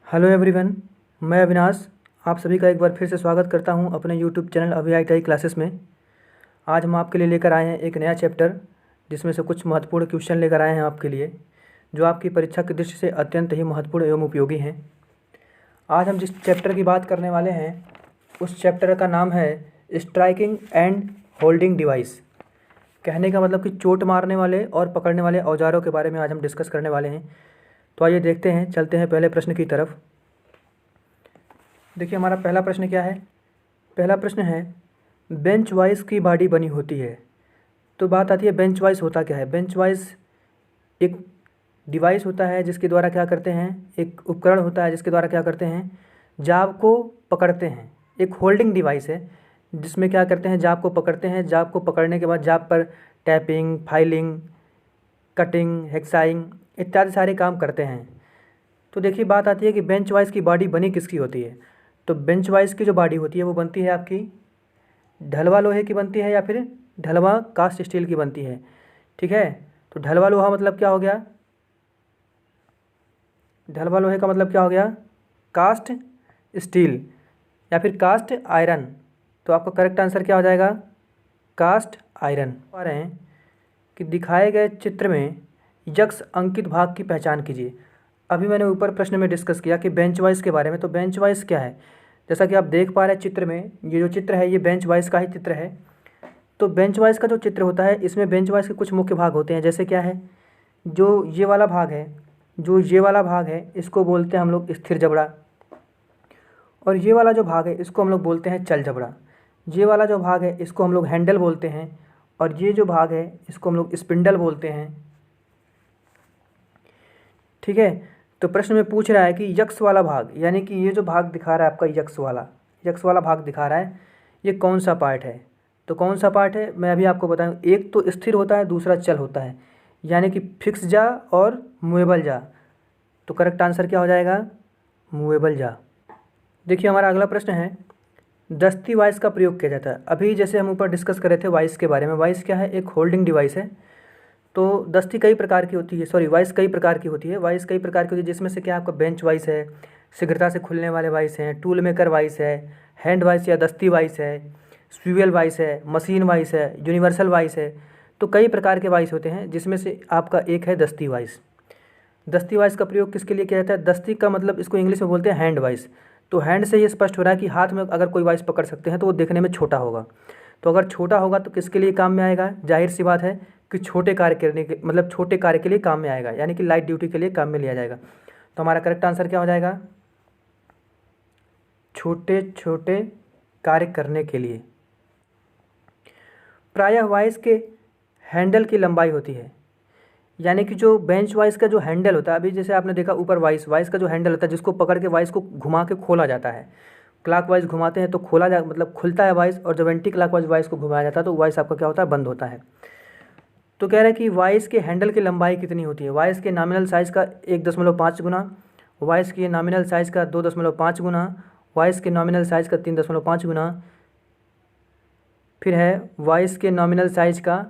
Hello everyone, मैं अविनाश आप सभी का एक बार फिर से स्वागत करता हूं अपने यूट्यूब चैनल अभी ITI क्लासेस में। आज हम आपके लिए लेकर आए हैं एक नया चैप्टर, जिसमें से कुछ महत्वपूर्ण क्वेश्चन लेकर आए हैं आपके लिए, जो आपकी परीक्षा की दृष्टि से अत्यंत ही महत्वपूर्ण एवं उपयोगी हैं। आज हम जिस चैप्टर की बात करने वाले हैं उस चैप्टर का नाम है स्ट्राइकिंग एंड होल्डिंग डिवाइस। कहने का मतलब कि चोट मारने वाले और पकड़ने वाले औजारों के बारे में आज हम डिस्कस करने वाले हैं। तो आइए देखते हैं, चलते हैं पहले प्रश्न की तरफ। देखिए हमारा पहला प्रश्न क्या है। पहला प्रश्न है बेंच वाइस की बॉडी बनी होती है। तो बात आती है बेंच वाइस होता क्या है। बेंच वाइस एक डिवाइस होता है जिसके द्वारा क्या करते हैं, एक उपकरण होता है जिसके द्वारा क्या करते हैं, जाब को पकड़ते हैं। एक होल्डिंग डिवाइस है जिसमें क्या करते हैं, जाब को पकड़ते हैं। जाब को पकड़ने के बाद जाब पर टैपिंग, फाइलिंग, कटिंग, हेक्साइंग इत्यादि सारे काम करते हैं। तो देखिए बात आती है कि बेंच वाइस की बॉडी बनी किसकी होती है। तो बेंच वाइस की जो बॉडी होती है वो बनती है आपकी ढलवा लोहे की बनती है या फिर ढलवा कास्ट स्टील की बनती है। ठीक है, तो ढलवा लोहा मतलब क्या हो गया, ढलवा लोहे का मतलब क्या हो गया, कास्ट स्टील या फिर कास्ट आयरन। तो आपका करेक्ट आंसर क्या हो जाएगा, कास्ट आयरन। पा रहे हैं कि दिखाए गए चित्र में यक्ष अंकित भाग की पहचान कीजिए। अभी मैंने ऊपर प्रश्न में डिस्कस किया कि बेंच वाइस के बारे में। तो बेंच वाइस क्या है, जैसा कि आप देख पा रहे हैं चित्र में, ये जो चित्र है ये बेंच वाइस का ही चित्र है। तो बेंच वाइस का जो चित्र होता है इसमें बेंच वाइस के कुछ मुख्य भाग होते हैं। जैसे क्या है, जो ये वाला भाग है, जो ये वाला भाग है इसको बोलते हैं हम लोग स्थिर जबड़ा, और ये वाला जो भाग है इसको हम लोग बोलते हैं चल जबड़ा। ये वाला जो भाग है इसको हम लोग हैंडल बोलते हैं, और ये जो भाग है इसको हम लोग स्पिंडल बोलते हैं। ठीक है, तो प्रश्न में पूछ रहा है कि यक्ष वाला भाग, यानी कि ये जो भाग दिखा रहा है आपका यक्ष वाला भाग दिखा रहा है, ये कौन सा पार्ट है। तो कौन सा पार्ट है मैं अभी आपको बताऊं। एक तो स्थिर होता है, दूसरा चल होता है, यानी कि फिक्स जा और मूवेबल जा। तो करेक्ट आंसर क्या हो जाएगा, मूवेबल जा। देखिए हमारा अगला प्रश्न है दस्ती वाइस का प्रयोग किया जाता है। अभी जैसे हम ऊपर डिस्कस कर रहे थे वाइस के बारे में। वाइस क्या है, एक होल्डिंग डिवाइस है। तो दस्ती कई प्रकार की होती है, सॉरी वाइस कई प्रकार की होती है। वाइस कई प्रकार की होती है जिसमें से क्या आपका बेंच वाइस है, शीघ्रता से खुलने वाले वाइस हैं, टूल मेकर वाइस है, हैंड वाइस या दस्ती वाइस है, स्विवेल वाइस है, मशीन वाइस है, यूनिवर्सल वाइस है। तो कई प्रकार के वाइस होते हैं जिसमें से आपका एक है दस्ती वाइस। दस्ती वाइस का प्रयोग किसके लिए किया जाता है, दस्ती का मतलब इसको इंग्लिश में बोलते हैं हैंड वाइस। तो हैंड से ये स्पष्ट हो रहा है कि हाथ में अगर कोई वाइस पकड़ सकते हैं तो वो देखने में छोटा होगा। तो अगर छोटा होगा तो किसके लिए काम में आएगा, जाहिर सी बात है कि छोटे कार्य करने के मतलब छोटे कार्य के लिए काम में आएगा, यानी कि लाइट ड्यूटी के लिए काम में लिया जाएगा। तो हमारा करेक्ट आंसर क्या हो जाएगा, छोटे छोटे कार्य करने के लिए। प्रायः वाइस के हैंडल की लंबाई होती है, यानी कि जो बेंच वाइस का जो हैंडल होता है, अभी जैसे आपने देखा ऊपर वाइस का जो हैंडल होता है जिसको पकड़ के वाइस को घुमा के खोला जाता है। क्लॉक वाइज घुमाते हैं तो खोला जा मतलब खुलता है वाइस, और जब एंटी क्लॉक वाइज वाइस को घुमाया जाता है तो वाइस आपका क्या होता है, बंद होता है। तो कह रहे हैं कि वाइस के हैंडल की लंबाई कितनी होती है। वाइस के नॉमिनल साइज़ का 1.5 गुना, वाइस के नॉमिनल साइज़ का 2.5 गुना, वाइस के नॉमिनल साइज़ का 3.5 गुना, फिर है वाइस के नॉमिनल साइज़ का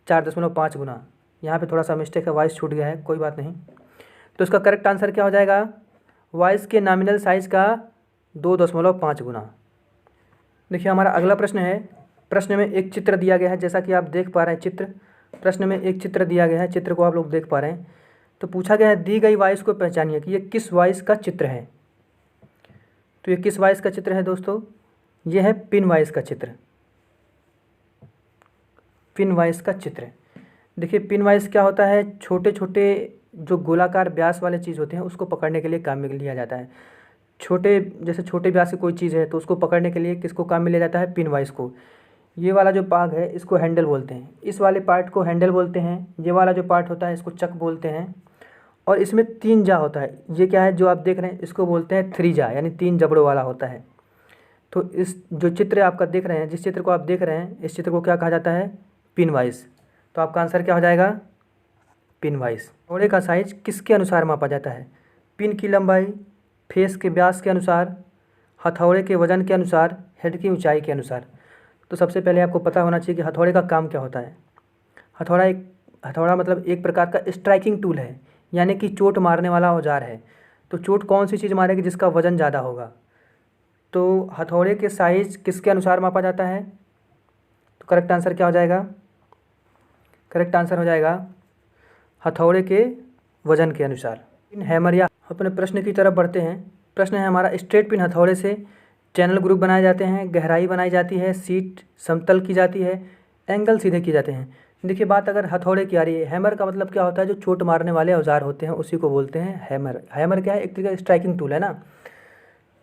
4.5 गुना। यहाँ पे थोड़ा सा मिस्टेक है, वाइस छूट गया है, कोई बात नहीं। तो इसका करेक्ट आंसर क्या हो जाएगा, वाइस के नॉमिनल साइज़ का 2.5 गुना। देखिए हमारा अगला प्रश्न है। प्रश्न में एक चित्र दिया गया है, जैसा कि आप देख पा रहे हैं चित्र, प्रश्न में एक चित्र दिया गया है, चित्र को आप लोग देख पा रहे हैं। तो पूछा गया है दी गई वाइस को पहचानिए कि ये किस वाइस का चित्र है। तो ये किस वाइस का चित्र है दोस्तों, ये है पिन वाइस का चित्र, पिन वाइस का चित्र। देखिए पिन वाइस क्या होता है, छोटे छोटे जो गोलाकार व्यास वाले चीज़ होते हैं उसको पकड़ने के लिए काम में लिया जाता है। छोटे जैसे छोटे व्यास की कोई चीज़ है तो उसको पकड़ने के लिए किसको काम में लिया जाता है, पिन वाइस को। ये वाला जो भाग है इसको हैंडल बोलते हैं, इस वाले पार्ट को हैंडल बोलते हैं। ये वाला जो पार्ट होता है इसको चक बोलते हैं, और इसमें 3 जा होता है। ये क्या है जो आप देख रहे हैं इसको बोलते हैं 3 जा, यानी 3 जबड़ों वाला होता है। तो इस जो चित्र आपका देख रहे हैं, जिस चित्र को आप देख रहे हैं, इस चित्र को क्या कहा जाता है, पिन वाइस। तो आपका आंसर क्या हो जाएगा, पिन वाइस। हथौड़े का साइज किसके अनुसार मापा जाता है, पिन की लंबाई, फेस के व्यास के अनुसार, हथौड़े के वजन के अनुसार, हेड की ऊंचाई के अनुसार। तो सबसे पहले आपको पता होना चाहिए कि हथौड़े का काम क्या होता है। हथौड़ा मतलब एक प्रकार का स्ट्राइकिंग टूल है, यानी कि चोट मारने वाला औजार है। तो चोट कौन सी चीज़ मारेगी जिसका वज़न ज़्यादा होगा। तो हथौड़े के साइज़ किसके अनुसार मापा जाता है, तो करेक्ट आंसर क्या हो जाएगा, करेक्ट आंसर हो जाएगा हथौड़े के वज़न के अनुसार। हैमर या अपने प्रश्न की तरफ बढ़ते हैं। प्रश्न है हमारा, स्ट्रेट पिन हथौड़े से चैनल ग्रुप बनाए जाते हैं, गहराई बनाई जाती है, सीट समतल की जाती है, एंगल सीधे किए जाते हैं। देखिए बात अगर हथौड़े की आ रही है, हैमर का मतलब क्या होता है, जो चोट मारने वाले औजार होते हैं उसी को बोलते हैं हैमर। हैमर क्या है, एक तरीके का स्ट्राइकिंग टूल है ना।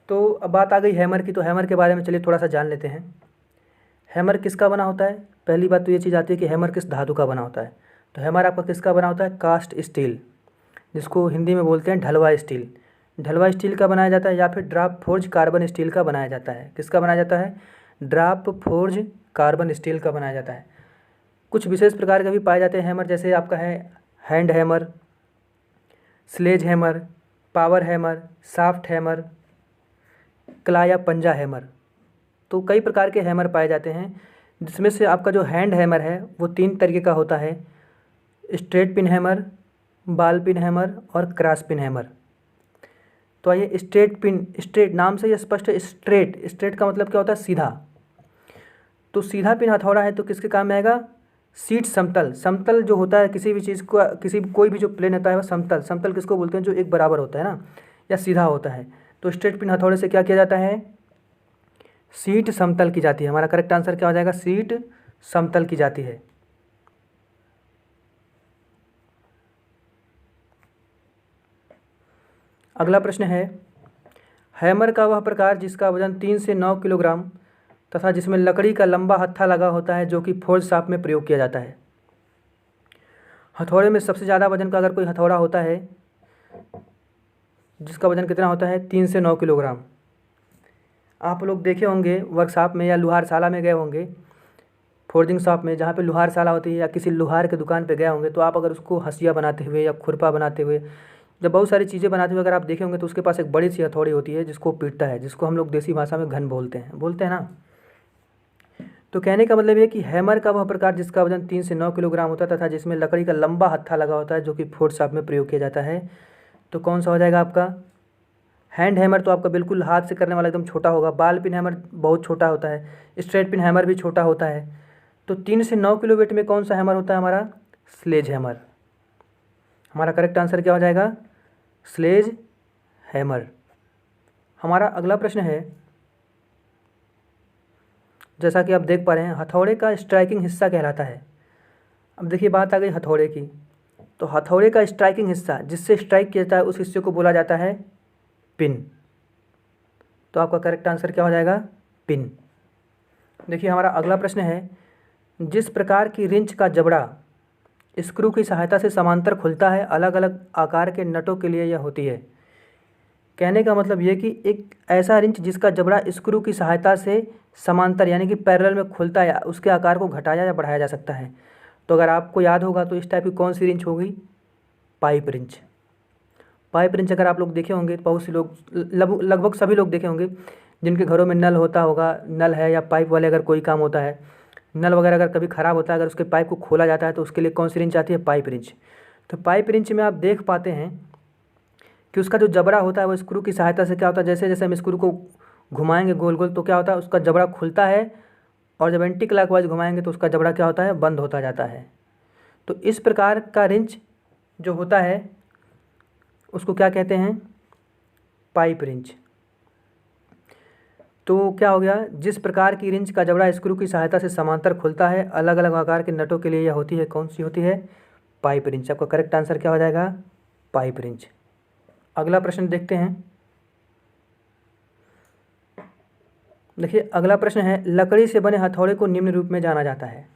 तो अब बात आ गई हैमर की, तो हैमर के बारे में चलिए थोड़ा सा जान लेते हैं। हैमर किसका बना होता है, पहली बात तो ये चीज़ आती है कि हैमर किस धातु का बना होता है। तो हैमर आपका किसका बना होता है, कास्ट स्टील, जिसको हिंदी में बोलते हैं ढलवा स्टील। ढलवा स्टील का बनाया जाता है, या फिर ड्राप फोर्ज कार्बन स्टील का बनाया जाता है। किसका बनाया जाता है, ड्राप फोर्ज कार्बन स्टील का बनाया जाता है। कुछ विशेष प्रकार के भी पाए जाते हैं हैमर, जैसे आपका है hand hammer, sledge hammer, power hammer, soft hammer, claw या पंजा हैमर। तो कई प्रकार के हैमर पाए जाते हैं, जिसमें से आपका जो हैंड हैमर है वो 3 तरीके का होता है, स्ट्रेट पिन हैमर, बाल पिन हैमर और क्रॉस पिन हैमर। तो आइए स्ट्रेट पिन, स्ट्रेट नाम से ये स्पष्ट है, स्ट्रेट, स्ट्रेट का मतलब क्या होता है, सीधा। तो सीधा पिन हथौड़ा है तो किसके काम में आएगा, सीट समतल, समतल जो होता है किसी भी चीज़ को, कोई भी जो प्लेन होता है वह समतल, समतल किसको बोलते हैं, जो एक बराबर होता है ना, या सीधा होता है। तो स्ट्रेट पिन हथौड़े से क्या किया जाता है, सीट समतल की जाती है। हमारा करेक्ट आंसर क्या हो जाएगा, सीट समतल की जाती है। अगला प्रश्न है, हैमर का वह प्रकार जिसका वजन 3 से 9 किलोग्राम तथा जिसमें लकड़ी का लंबा हत्था लगा होता है, जो कि फोर्ज शाफ्ट में प्रयोग किया जाता है। हथौड़े में सबसे ज़्यादा वजन का अगर कोई हथौड़ा होता है जिसका वजन कितना होता है, 3 से 9 किलोग्राम। आप लोग देखे होंगे वर्कशॉप में या लुहारशाला में गए होंगे, फोर्जिंग शॉप में जहाँ पे लुहारशाला होती है, या किसी लुहार के दुकान पे गए होंगे, तो आप अगर उसको हंसिया बनाते हुए या खुरपा बनाते हुए, जब बहुत सारी चीज़ें बनाते हुए अगर आप देखे होंगे, तो उसके पास एक बड़ी सी हथौड़ी होती है जिसको पीटता है, जिसको हम लोग देसी भाषा में घन बोलते हैं ना। तो कहने का मतलब ये कि हैमर का वह प्रकार जिसका वजन 3 से 9 किलोग्राम होता है तथा जिसमें लकड़ी का लंबा हत्था लगा होता है, जो कि फोर्ज शाफ्ट में प्रयोग किया जाता है। तो कौन सा हो जाएगा आपका, हैंड हैमर तो आपका बिल्कुल हाथ से करने वाला एकदम छोटा होगा, बाल पिन हैमर बहुत छोटा होता है, स्ट्रेट पिन हैमर भी छोटा होता है। तो 3 से 9 किलो वेट में कौन सा हैमर होता है, हमारा स्लेज हैमर। हमारा करेक्ट आंसर क्या हो जाएगा, स्लेज हैमर। हमारा अगला प्रश्न है, जैसा कि आप देख पा रहे हैं, हथौड़े का स्ट्राइकिंग हिस्सा कहलाता है। अब देखिए बात आ गई हथौड़े की, तो हथौड़े का स्ट्राइकिंग हिस्सा जिससे स्ट्राइक किया जाता है उस हिस्से को बोला जाता है पिन। तो आपका करेक्ट आंसर क्या हो जाएगा, पिन। देखिए हमारा अगला प्रश्न है, जिस प्रकार की रिंच का जबड़ा स्क्रू की सहायता से समांतर खुलता है, अलग अलग आकार के नटों के लिए यह होती है। कहने का मतलब ये कि एक ऐसा रिंच जिसका जबड़ा स्क्रू की सहायता से समांतर यानी कि पैरेलल में खुलता है, उसके आकार को घटाया या बढ़ाया जा सकता है। तो अगर आपको याद होगा तो इस टाइप की कौन सी रिंच होगी, पाइप रिंच। पाइप रिंच अगर आप लोग देखे होंगे, बहुत से लोग, लगभग सभी लोग देखे होंगे जिनके घरों में नल होता होगा, नल है या पाइप वाले अगर कोई काम होता है, नल वगैरह अगर कभी ख़राब होता है, अगर उसके पाइप को खोला जाता है तो उसके लिए कौन सी रिंच आती है, पाइप रिंच। तो पाइप रिंच में आप देख पाते हैं कि उसका जो जबड़ा होता है वो स्क्रू की सहायता से क्या होता है, जैसे जैसे हम स्क्रू को घुमाएंगे गोल गोल तो क्या होता है, उसका जबड़ा खुलता है, और जब एंटी क्लॉकवाइज घुमाएंगे तो उसका जबड़ा क्या होता है, बंद होता जाता है। तो इस प्रकार का रिंच जो होता है उसको क्या कहते हैं, पाइप रिंच। तो क्या हो गया, जिस प्रकार की रिंच का जबड़ा स्क्रू की सहायता से समांतर खुलता है, अलग अलग आकार के नटों के लिए यह होती है, कौन सी होती है, पाइप रिंच। आपका करेक्ट आंसर क्या हो जाएगा, पाइप रिंच। अगला प्रश्न देखते हैं। देखिए अगला प्रश्न है, लकड़ी से बने हथौड़े को निम्न रूप में जाना जाता है।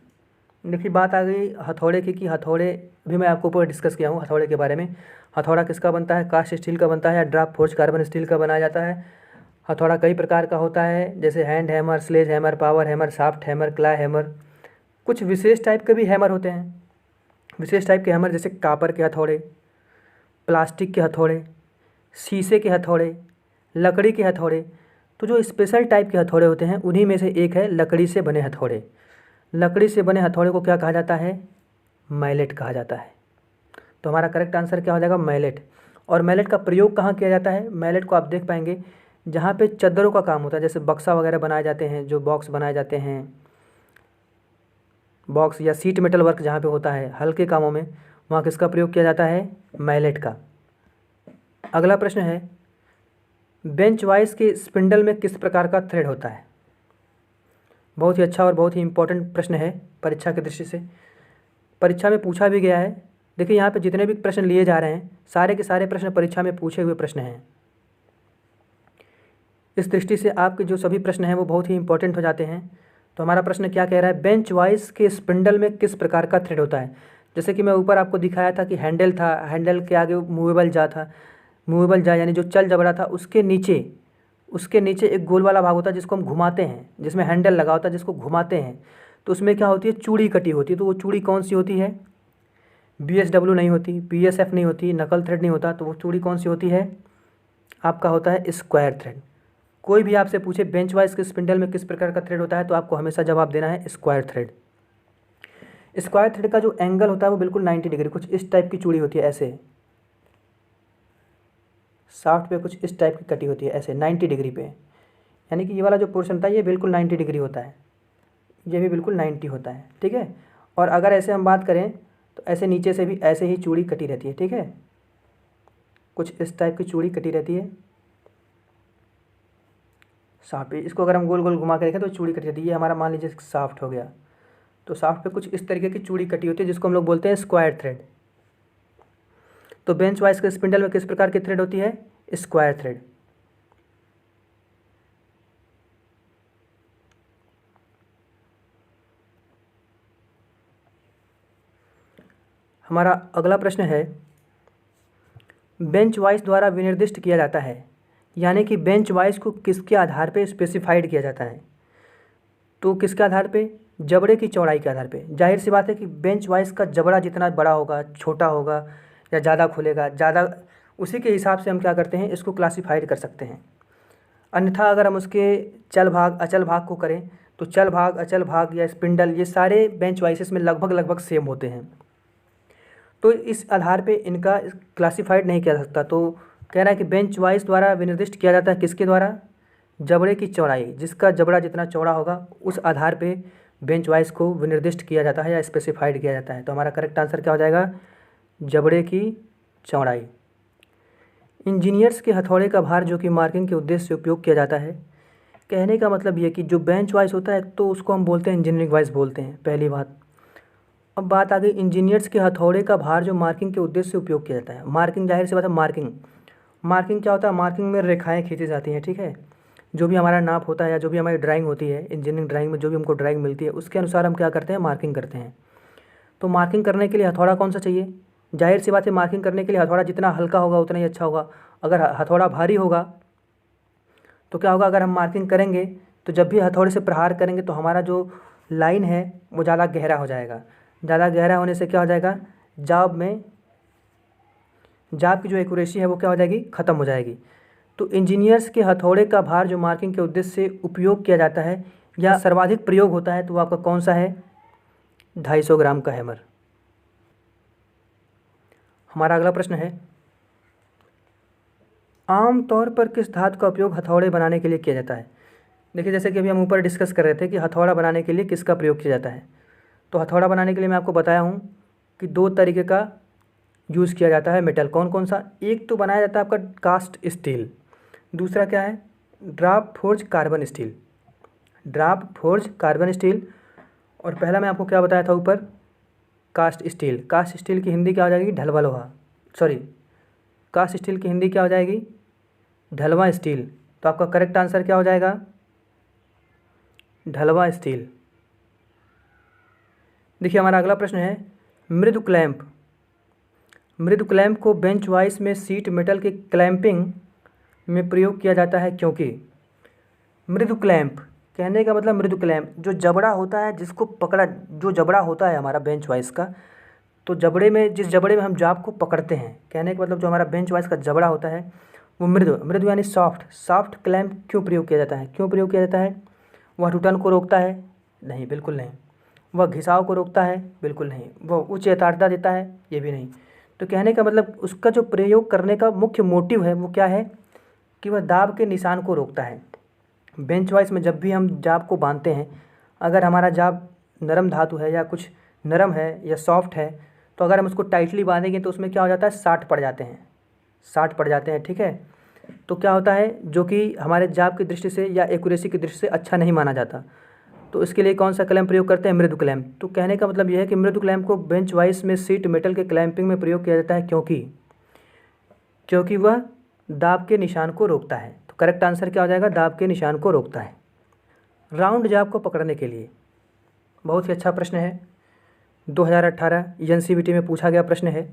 देखिए बात आ गई हथौड़े की, कि हथौड़े भी मैं आपको ऊपर डिस्कस किया हूँ हथौड़े के बारे में। हथौड़ा किसका बनता है, कास्ट स्टील का बनता है या ड्राप फोर्ज कार्बन स्टील का बनाया जाता है। हथौड़ा कई प्रकार का होता है, जैसे hand hammer, sledge hammer, power hammer, soft hammer, claw hammer. कुछ विशेष टाइप के भी हैमर होते हैं, विशेष टाइप के हैमर जैसे कापर के हथौड़े, प्लास्टिक के हथौड़े, शीशे के हथौड़े, लकड़ी के हथौड़े। तो जो स्पेशल टाइप के हथौड़े होते हैं उन्हीं में से एक है लकड़ी से बने हथौड़े। लकड़ी से बने हथौड़े को क्या कहा जाता है, मैलेट कहा जाता है। तो हमारा करेक्ट आंसर क्या हो जाएगा, मैलेट। और मैलेट का प्रयोग कहाँ किया जाता है? मैलेट को आप देख पाएंगे जहाँ पे चद्दरों का काम होता है, जैसे बक्सा वगैरह बनाए जाते हैं, जो बॉक्स बनाए जाते हैं, बॉक्स या सीट मेटल वर्क जहाँ पे होता है हल्के कामों में, वहाँ किसका प्रयोग किया जाता है? मैलेट का। अगला प्रश्न है, बेंच वाइज के स्पिंडल में किस प्रकार का थ्रेड होता है? बहुत ही अच्छा और बहुत ही इंपॉर्टेंट प्रश्न है परीक्षा की दृष्टि से, परीक्षा में पूछा भी गया है। देखिए यहाँ पे जितने भी प्रश्न लिए जा रहे हैं सारे के सारे प्रश्न परीक्षा में पूछे हुए प्रश्न हैं। इस दृष्टि से आपके जो सभी प्रश्न हैं वो बहुत ही इंपॉर्टेंट हो जाते हैं। तो हमारा प्रश्न क्या कह रहा है? बेंच वाइज के स्पिंडल में किस प्रकार का थ्रेड होता है? जैसे कि मैं ऊपर आपको दिखाया था कि हैंडल था, हैंडल के आगे मूवेबल जा था, मूवेबल जा यानी जो चल जबड़ा था, उसके नीचे एक गोल वाला भाग होता है जिसको हम घुमाते हैं, जिसमें हैंडल लगा होता है जिसको घुमाते हैं। तो उसमें क्या होती है? चूड़ी कटी होती है। तो वो चूड़ी कौन सी होती है? BSW नहीं होती, BSF नहीं होती, नकल थ्रेड नहीं होता। तो वो चूड़ी कौन सी होती है? आपका होता है स्क्वायर थ्रेड। कोई भी आपसे पूछे बेंच वाइज के स्पिंडल में किस प्रकार का थ्रेड होता है, तो आपको हमेशा जवाब देना है स्क्वायर थ्रेड। स्क्वायर थ्रेड का जो एंगल होता है वो बिल्कुल 90 डिग्री, कुछ इस टाइप की चूड़ी होती है, ऐसे शाफ्ट पे कुछ इस टाइप की कटी होती है, ऐसे 90 डिग्री पे। यानी कि ये वाला जो पोर्शन था ये बिल्कुल 90 डिग्री होता है, ये भी बिल्कुल 90 होता है, ठीक है। और अगर ऐसे हम बात करें तो ऐसे नीचे से भी ऐसे ही चूड़ी कटी रहती है, ठीक है, कुछ इस टाइप की चूड़ी कटी रहती है शाफ्ट पे। इसको अगर हम गोल गोल घुमा के देखें तो चूड़ी कटी रहती है। ये हमारा मान लीजिए शाफ्ट हो गया, तो शाफ्ट पे कुछ इस तरीके की चूड़ी कटी होती है जिसको हम लोग बोलते हैं स्क्वायर थ्रेड। तो बेंच वाइज के स्पिंडल में किस प्रकार की थ्रेड होती है? Square thread. हमारा अगला प्रश्न है, बेंच वाइज द्वारा विनिर्दिष्ट किया जाता है, यानी कि बेंच वाइज को किसके आधार पे स्पेसिफाइड किया जाता है? तो किसके आधार पे? जबड़े की चौड़ाई के आधार पे। जाहिर सी बात है कि बेंच वाइज का जबड़ा जितना बड़ा होगा, छोटा होगा या ज़्यादा खुलेगा, ज़्यादा, उसी के हिसाब से हम क्या करते हैं, इसको क्लासीफाइड कर सकते हैं। अन्यथा अगर हम उसके चल भाग अचल भाग को करें तो चल भाग, अचल भाग या स्पिंडल, ये सारे बेंच वाइसेस में लगभग सेम होते हैं। तो इस आधार पे इनका क्लासीफाइड नहीं किया जा सकता। तो कह रहा है कि बेंच वाइज द्वारा विनिर्दिष्ट किया जाता है किसके द्वारा? जबड़े की चौड़ाई, जिसका जबड़ा जितना चौड़ा होगा उस आधार पे बेंच वाइज को विनिर्दिष्ट किया जाता है या स्पेसिफाइड किया जाता है। तो हमारा करेक्ट आंसर क्या हो जाएगा? जबड़े की चौड़ाई। इंजीनियर्स के हथौड़े का भार जो कि मार्किंग के उद्देश्य से उपयोग किया जाता है, कहने का मतलब ये कि जो बेंच वाइज होता है तो उसको हम बोलते हैं इंजीनियरिंग वाइज बोलते हैं, पहली बात। अब बात आ गई इंजीनियर्स के हथौड़े का भार जो मार्किंग के उद्देश्य से उपयोग किया जाता है। मार्किंग, जाहिर सी बात है, मार्किंग क्या होता है? मार्किंग में रेखाएं खींची जाती हैं, ठीक है। जो भी हमारा नाप होता है या जो भी हमारी ड्राइंग होती है, इंजीनियरिंग ड्राइंग में जो भी हमको ड्राइंग मिलती है उसके अनुसार हम क्या करते हैं? मार्किंग करते हैं। तो मार्किंग करने के लिए हथौड़ा कौन सा चाहिए? जाहिर सी बात है, मार्किंग करने के लिए हथौड़ा जितना हल्का होगा उतना ही अच्छा होगा। अगर हथौड़ा भारी होगा तो क्या होगा? अगर हम मार्किंग करेंगे तो जब भी हथौड़े से प्रहार करेंगे तो हमारा जो लाइन है वो ज़्यादा गहरा हो जाएगा। ज़्यादा गहरा होने से क्या हो जाएगा? जाब की जो एक्यूरेसी है वो क्या हो जाएगी? ख़त्म हो जाएगी। तो इंजीनियर्स के हथौड़े का भार जो मार्किंग के उद्देश्य से उपयोग किया जाता है या सर्वाधिक प्रयोग होता है, तो वो आपका कौन सा है? 250 ग्राम का हैमर। हमारा अगला प्रश्न है, आम तौर पर किस धातु का उपयोग हथौड़े बनाने के लिए किया जाता है? देखिए, जैसे कि अभी हम ऊपर डिस्कस कर रहे थे कि हथौड़ा बनाने के लिए किसका प्रयोग किया जाता है। तो हथौड़ा बनाने के लिए मैं आपको बताया हूँ कि 2 तरीके का यूज़ किया जाता है मेटल। कौन कौन सा? एक तो बनाया जाता है आपका कास्ट स्टील, दूसरा क्या है? Draft forge carbon steel. Draft forge carbon steel. और पहला मैं आपको क्या बताया था ऊपर? Cast steel. कास्ट स्टील की हिंदी क्या हो जाएगी? ढलवा लोहा। सॉरी, कास्ट स्टील की हिंदी क्या हो जाएगी? ढलवा स्टील। तो आपका करेक्ट आंसर क्या हो जाएगा? ढलवा स्टील। देखिए, हमारा अगला प्रश्न है, मृदु क्लैंप। मृदु क्लैंप को बेंच वाइज में सीट मेटल के क्लैंपिंग में प्रयोग किया जाता है क्योंकि मृदु क्लैंप, कहने का मतलब मृदु क्लैंप जो जबड़ा होता है, जिसको पकड़ा, जो जबड़ा होता है हमारा बेंच वाइज का, तो जबड़े में, जिस जबड़े में हम जाब को पकड़ते हैं, कहने का मतलब जो हमारा बेंच वाइज का जबड़ा होता है वो मृदु यानी सॉफ्ट क्लैंप क्यों प्रयोग किया जाता है? क्यों प्रयोग किया जाता है? वह टूटन को रोकता है? नहीं, बिल्कुल नहीं। वह घिसाव को रोकता है? बिल्कुल नहीं। वह उच्च यथार्थता देता है? ये भी नहीं। तो कहने का मतलब उसका जो प्रयोग करने का मुख्य मोटिव है वो क्या है कि वह दाब के निशान को रोकता है। बेंच वाइस में जब भी हम जाब को बांधते हैं, अगर हमारा जाब नरम धातु है या कुछ नरम है या सॉफ्ट है, तो अगर हम उसको टाइटली बांधेंगे तो उसमें क्या हो जाता है, साट पड़ जाते हैं, साट पड़ जाते हैं, ठीक है। तो क्या होता है, जो कि हमारे जाब की दृष्टि से या एक्यूरेसी की दृष्टि से अच्छा नहीं माना जाता। तो इसके लिए कौन सा क्लैंप प्रयोग करते हैं, मृदु क्लैंप। तो कहने का मतलब यह है कि मृदु क्लैंप को बेंच वाइस में सीट मेटल के क्लैंपिंग में प्रयोग किया जाता है, क्योंकि वह दाब के निशान को रोकता है। तो करेक्ट आंसर क्या हो जाएगा, दाब के निशान को रोकता है। राउंड जाब को पकड़ने के लिए बहुत ही अच्छा प्रश्न है, 2018 एनसीईआरटी में पूछा गया प्रश्न है।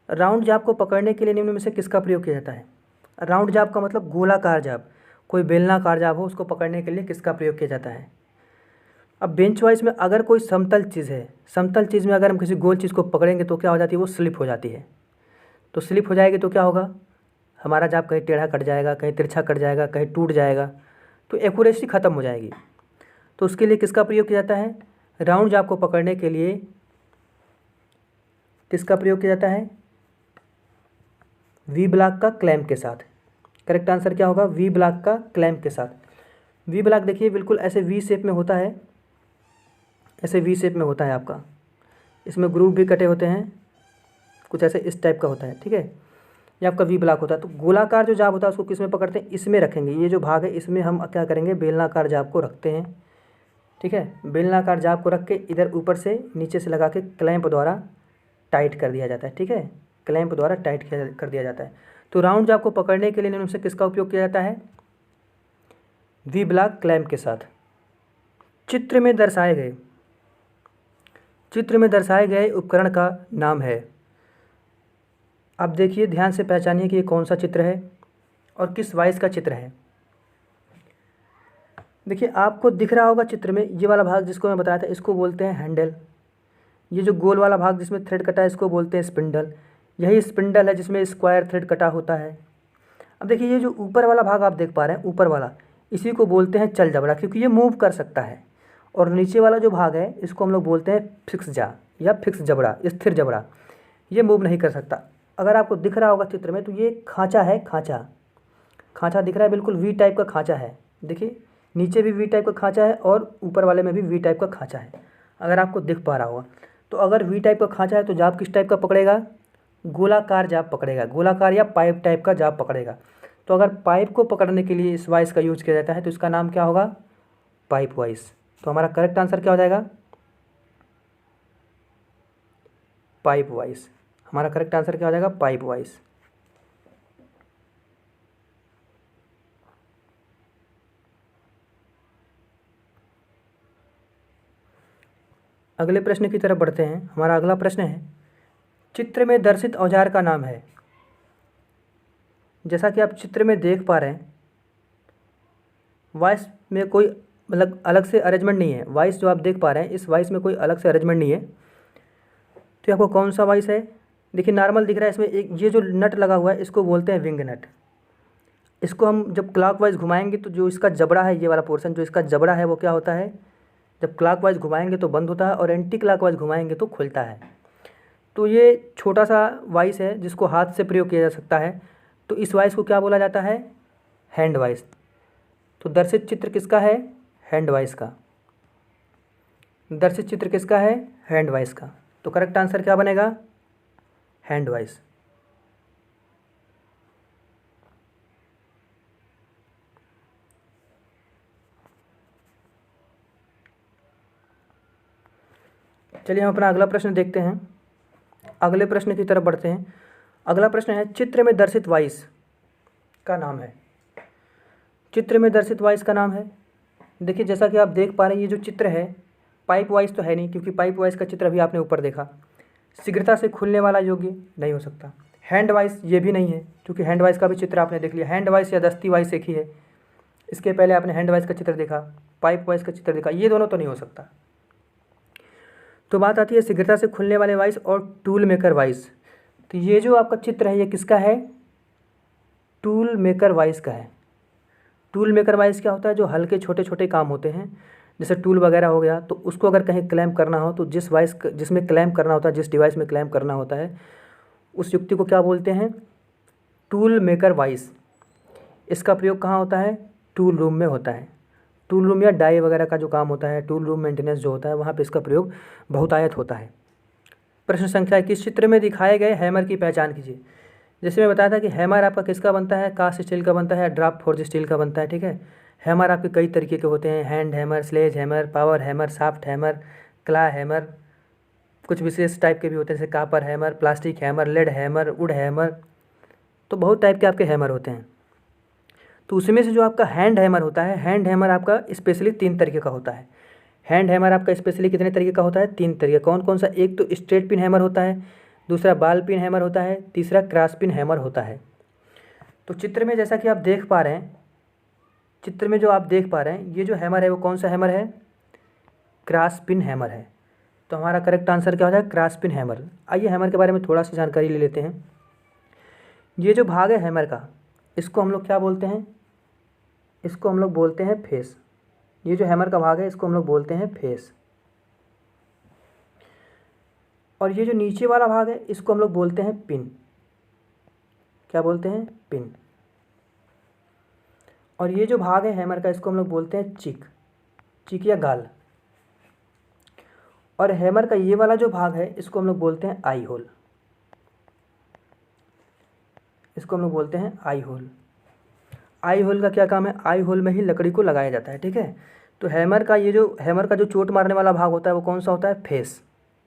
राउंड जाब को पकड़ने के लिए निम्न में से किसका प्रयोग किया जाता है। राउंड जाब का मतलब गोलाकार जाब, कोई बेलनाकार जाब हो उसको पकड़ने के लिए किसका प्रयोग किया जाता है। अब बेंच वाइस में अगर कोई समतल चीज़ है, समतल चीज़ में अगर हम किसी गोल चीज़ को पकड़ेंगे तो क्या हो जाती है, वो स्लिप हो जाती है। तो स्लिप हो जाएगी तो क्या होगा, हमारा जाब कहीं टेढ़ा कट जाएगा, कहीं तिरछा कट जाएगा, कहीं टूट जाएगा, तो एक्यूरेसी ख़त्म हो जाएगी। तो उसके लिए किसका प्रयोग किया जाता है, राउंड जाब को पकड़ने के लिए किसका प्रयोग किया जाता है, वी ब्लॉक का क्लैंप के साथ। करेक्ट आंसर क्या होगा, वी ब्लॉक का क्लैंप के साथ। वी ब्लॉक देखिए बिल्कुल ऐसे वी शेप में होता है, ऐसे वी शेप में होता है आपका, इसमें ग्रूव भी कटे होते हैं, कुछ ऐसे इस टाइप का होता है, ठीक है। ये आपका वी ब्लॉक होता है। तो गोलाकार जो जाब होता है उसको किस में पकड़ते हैं, इसमें रखेंगे। ये जो भाग है इसमें हम क्या करेंगे, बेलनाकार जाब को रखते हैं, ठीक है। बेलनाकार जाब को रख के इधर ऊपर से नीचे से लगा के क्लैंप द्वारा टाइट कर दिया जाता है, ठीक है। क्लैंप द्वारा टाइट कर दिया जाता है। तो राउंड जाब को पकड़ने के लिए निम्न से किसका उपयोग किया जाता है, वी ब्लॉक क्लैंप के साथ। चित्र में दर्शाए गए उपकरण का नाम है। अब देखिए ध्यान से पहचानिए कि ये कौन सा चित्र है और किस वाइस का चित्र है। देखिए आपको दिख रहा होगा चित्र में, ये वाला भाग जिसको मैं बताया था इसको बोलते हैं हैंडल। ये जो गोल वाला भाग जिसमें थ्रेड कटा है इसको बोलते हैं स्पिंडल। यही स्पिंडल है जिसमें स्क्वायर थ्रेड कटा होता है। अब देखिए ये जो ऊपर वाला भाग आप देख पा रहे हैं, ऊपर वाला, इसी को बोलते हैं चल जबड़ा, क्योंकि ये मूव कर सकता है। और नीचे वाला जो भाग है इसको हम लोग बोलते हैं फिक्स जा या फिक्स जबड़ा, स्थिर जबड़ा, ये मूव नहीं कर सकता। अगर आपको दिख रहा होगा चित्र में तो ये खांचा है, खांचा दिख रहा है, बिल्कुल वी टाइप का खांचा है। देखिए नीचे भी वी टाइप का खांचा है और ऊपर वाले में भी वी टाइप का खांचा है, अगर आपको दिख पा रहा होगा। तो अगर वी टाइप का खांचा है तो जाब किस टाइप का पकड़ेगा, गोलाकार जाब पकड़ेगा, गोलाकार या पाइप टाइप का जाब पकड़ेगा। तो अगर पाइप को पकड़ने के लिए इस वाइस का यूज किया जाता है तो इसका नाम क्या होगा, पाइप वाइस। तो हमारा करेक्ट आंसर क्या हो जाएगा, पाइप वाइस। हमारा करेक्ट आंसर क्या हो जाएगा, पाइप वाइस। अगले प्रश्न की तरफ बढ़ते हैं। हमारा अगला प्रश्न है, चित्र में दर्शित औजार का नाम है। जैसा कि आप चित्र में देख पा रहे हैं, वाइस में कोई मतलब अलग से अरेंजमेंट नहीं है। वाइस जो आप देख पा रहे हैं इस वाइस में कोई अलग से अरेंजमेंट नहीं है। तो आपको कौन सा वाइस है, देखिए नॉर्मल दिख रहा है। इसमें एक ये जो नट लगा हुआ है इसको बोलते हैं विंग नट। इसको हम जब क्लॉकवाइज घुमाएंगे तो जो इसका जबड़ा है, ये वाला पोर्शन जो इसका जबड़ा है वो क्या होता है, जब क्लॉकवाइज घुमाएंगे तो बंद होता है और एंटी क्लॉकवाइज घुमाएंगे तो खुलता है। तो ये छोटा सा वाइस है जिसको हाथ से प्रयोग किया जा सकता है। तो इस वाइस को क्या बोला जाता है, हैंड वाइस। तो दर्शित चित्र किसका है, हैंड वाइस का। दर्शित चित्र किसका है, हैंड वाइस का। तो करेक्ट आंसर क्या बनेगा, हैंड वाइस। चलिए हम अपना अगला प्रश्न देखते हैं। अगले प्रश्न की तरफ बढ़ते हैं। अगला प्रश्न है, चित्र में दर्शित वाइस का नाम है। चित्र में दर्शित वाइस का नाम है, देखिए जैसा कि आप देख पा रहे हैं ये जो चित्र है, पाइप वाइस तो है नहीं, क्योंकि पाइप वाइस का चित्र अभी आपने ऊपर देखा। शीघ्रता से खुलने वाला योग्य नहीं हो सकता। हैंड वाइस ये भी नहीं है, क्योंकि हैंड वाइस का भी चित्र आपने देख लिया। हैंड वाइस या दस्ती वाइस एक ही है। इसके पहले आपने हैंड वाइस का चित्र देखा, पाइप वाइस का चित्र देखा, ये दोनों तो नहीं हो सकता। तो बात आती है शीघ्रता से खुलने वाले वाइस और टूल मेकर वाइस। तो ये जो आपका चित्र है ये किसका है, टूल मेकर वाइस का है। टूल मेकर वाइस क्या होता है, जो हल्के छोटे छोटे काम होते हैं, जैसे टूल वगैरह हो गया, तो उसको अगर कहीं क्लैम्प करना हो तो जिसमें क्लैम्प करना होता है, जिस डिवाइस में क्लैम्प करना होता है, उस युक्ति को क्या बोलते हैं? Tool maker vice. इसका प्रयोग कहाँ होता है? टूल रूम में होता है। टूल रूम या डाई वगैरह का जो काम होता है, टूल रूम मेंटेनेंस जो होता है, वहाँ पे इसका प्रयोग बहुतायत होता है। प्रश्न संख्या 21, चित्र में दिखाए गए हैमर की पहचान कीजिए। जैसे मैं बताया था कि हैमर आपका किसका बनता है? कास्ट स्टील का बनता है, ड्राफ्ट फोर्ज स्टील का बनता है, ठीक है। हैमर आपके कई तरीके के होते हैं, hand hammer, sledge hammer, power hammer, soft hammer, claw hammer, कुछ विशेष टाइप के भी होते हैं जैसे copper hammer, plastic hammer, lead hammer, wood hammer, तो बहुत टाइप के आपके हैमर होते हैं। तो उसमें से जो आपका हैंड हैमर होता है, हैंड हैमर आपका स्पेशली 3 तरीके का होता है। हैंड हैमर आपका स्पेशली कितने तरीके का होता है? 3 तरीके। कौन कौन सा? एक तो स्ट्रेट पिन हैमर होता है, दूसरा बाल पिन हैमर होता है, तीसरा क्रॉस पिन हैमर होता है। तो चित्र में जैसा कि आप देख पा रहे हैं, चित्र में जो आप देख पा रहे हैं, ये जो हैमर है वो कौन सा हैमर है? क्रॉस पिन हैमर है। तो हमारा करेक्ट आंसर क्या हो जाएगा? Cross pin hammer. आइए हैमर के बारे में थोड़ा सी जानकारी ले लेते हैं। ये जो भाग है हैमर का, इसको हम लोग क्या बोलते हैं? इसको हम लोग बोलते हैं फेस। ये जो हैमर का भाग है इसको हम लोग बोलते हैं फेस। और ये जो नीचे वाला भाग है इसको हम लोग बोलते हैं पिन। क्या बोलते हैं? पिन। और ये जो भाग है हैमर का इसको हम लोग बोलते हैं चिक, चिक या गाल। और हैमर का ये वाला जो भाग है इसको हम लोग बोलते हैं आई होल। इसको हम लोग बोलते हैं आई होल। आई होल का क्या काम है? आई होल में ही लकड़ी को लगाया जाता है, ठीक है। तो हैमर का जो चोट मारने वाला भाग होता है वो कौन सा होता है? फेस।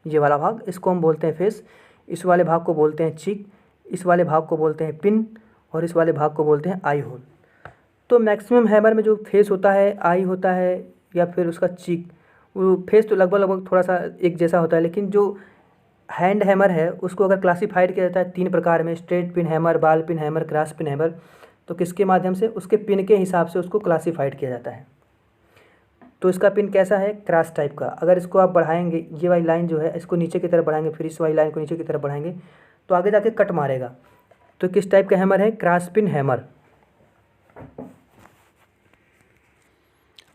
ये वाला भाग, इसको हम बोलते हैं फेस। इस वाले भाग को बोलते हैं चिक, इस वाले भाग को बोलते हैं पिन, और इस वाले भाग को बोलते हैं आई होल। तो मैक्सिमम हैमर में जो फेस होता है, आई होता है, या फिर उसका चिक, वो फेस तो लगभग थोड़ा सा एक जैसा होता है, लेकिन जो हैंड हैमर है उसको अगर क्लासीफाइड किया जाता है 3 प्रकार में, स्ट्रेट पिन हैमर, बाल pin hammer, cross pin hammer, तो किसके माध्यम से? उसके पिन के हिसाब से उसको क्लासीफाइड किया जाता है। तो इसका पिन कैसा है? क्रॉस टाइप का। अगर इसको आप बढ़ाएंगे, ये वाली लाइन जो है इसको नीचे की तरफ बढ़ाएंगे, फिर इस वाली लाइन को नीचे की तरफ बढ़ाएंगे, तो आगे जाके कट मारेगा। तो किस टाइप का हैमर है? Cross pin hammer.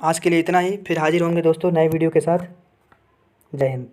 आज के लिए इतना ही, फिर हाजिर होंगे दोस्तों नए वीडियो के साथ। जय हिंद।